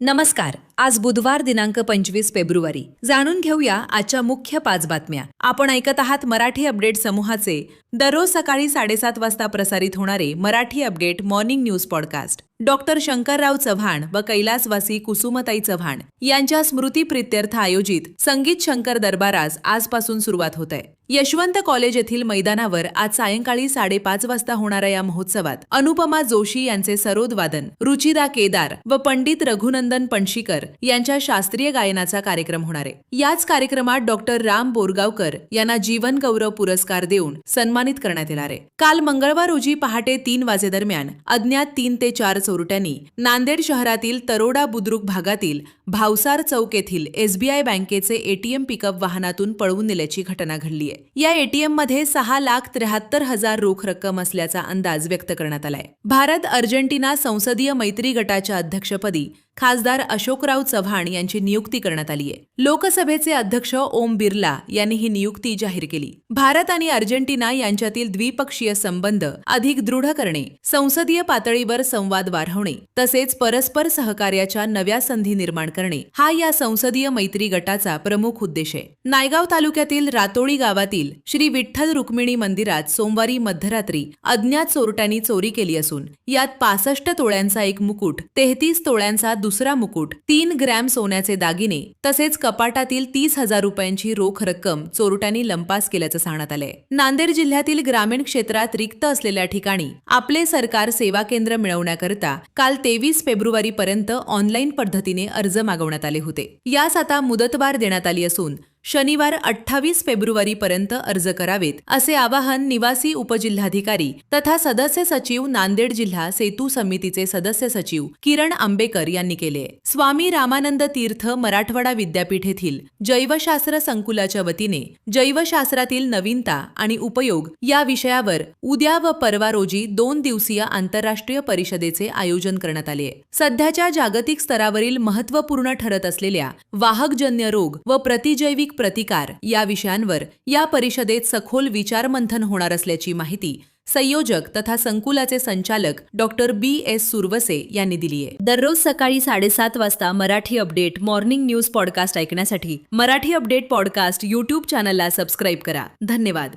नमस्कार. आज बुधवार दिनांक 25 फेब्रुवारी. जाणून घेऊया आजच्या मुख्य 5 बातम्या. आपण ऐकत आहात मराठी अपडेट समूहाचे दररोज सकाळी 7:30 वाजता प्रसारित होणारे Marathi update morning news podcast. Doctor Shankarrao Chavan व कैलासवासी कुसुमताई चव्हाण यांच्या स्मृतीप्रित्यर्थ आयोजित संगीत शंकर दरबारास आजपासून सुरुवात होत आहे. यशवंत कॉलेज येथील मैदानावर आज सायंकाळी 5:30 वाजता होणाऱ्या या महोत्सवात अनुपमा जोशी यांचे सरोद वादन, रुचिरा केदार व पंडित रघुनंदन पणशीकर यांच्या शास्त्रीय गायनाचा कार्यक्रम होणार आहे. याच कार्यक्रमात डॉक्टर राम बोरगावकर यांना जीवन गौरव पुरस्कार देऊन सन्मानित करण्यात येणार आहे. काल मंगळवार रोजी पहाटे 3 वाजेदरम्यान अज्ञात 3 ते 4 चोरट्यांनी नांदेड शहरातील तरोडा बुद्रुक भागातील भावसार चौक येथील एसबीआय बँकेचे एटीएम पिकअप वाहनातून पळवून नेल्याची घटना घडली आहे. या एटीएम मध्ये 6,73,000 रोख रक्कम असल्याचा अंदाज व्यक्त करण्यात आलाय. भारत अर्जेंटिना संसदीय मैत्री गटाच्या अध्यक्षपदी खासदार अशोकराव चव्हाण यांची नियुक्ती करण्यात आली आहे. लोकसभेचे अध्यक्ष ओम बिर्ला यांनी ही नियुक्ती जाहीर केली. भारत आणि अर्जेंटिना यांच्यातील द्विपक्षीय संबंध अधिक दृढ करणे, संसदीय पातळीवर संवाद वाढवणे तसेच परस्पर सहकार्याच्या नव्या संधी निर्माण करणे हा या संसदीय मैत्री गटाचा प्रमुख उद्देश आहे. नायगाव तालुक्यातील रातोळी गावातील श्री विठ्ठल रुक्मिणी मंदिरात सोमवारी मध्यरात्री अज्ञात चोरट्यांनी चोरी केली असून यात 65 तोळ्यांचा एक मुकुट, 33 तोळ्यांचा दुसरा मुकुट, 3 ग्रॅम सोन्याचे दागिने तसेच कपाटातील 30,000 रुपयांची रोख रक्कम चोरट्यांनी लंपास केल्याचं सांगण्यात आलंय. नांदेड जिल्ह्यातील ग्रामीण क्षेत्रात रिक्त असलेल्या ठिकाणी आपले सरकार सेवा केंद्र मिळवण्याकरता काल 23 फेब्रुवारी पर्यंत ऑनलाईन पद्धतीने अर्ज मागवण्यात आले होते. यास आता मुदतवाढ देण्यात आली असून शनिवार 28 फेब्रुवारी पर्यंत अर्ज करावेत असे आवाहन निवासी उपजिल्हाधिकारी तथा सदस्य सचिव नांदेड जिल्हा सेतू समितीचे सदस्य सचिव किरण आंबेकर यांनी केले. स्वामी रामानंद तीर्थ मराठवाडा विद्यापीठ येथील जैवशास्त्र संकुलाच्या वतीने जैवशास्त्रातील नवीनता आणि उपयोग या विषयावर उद्या व परवा रोजी 2 दिवसीय आंतरराष्ट्रीय परिषदेचे आयोजन करण्यात आले. सध्याच्या जागतिक स्तरावरील महत्त्वपूर्ण ठरत असलेल्या वाहकजन्य रोग व प्रतिजैविक प्रतिकार या विषयांवर या परिषदेत सखोल विचारमंथन होणार असल्याची माहिती संयोजक तथा संकुलाचे संचालक डॉक्टर B.S. सुरवसे यांनी दिली आहे. दररोज सकाळी 7:30 वाजता Marathi update morning news podcast ऐकण्यासाठी मराठी अपडेट पॉडकास्ट YouTube चॅनलला सबस्क्राईब करा. धन्यवाद.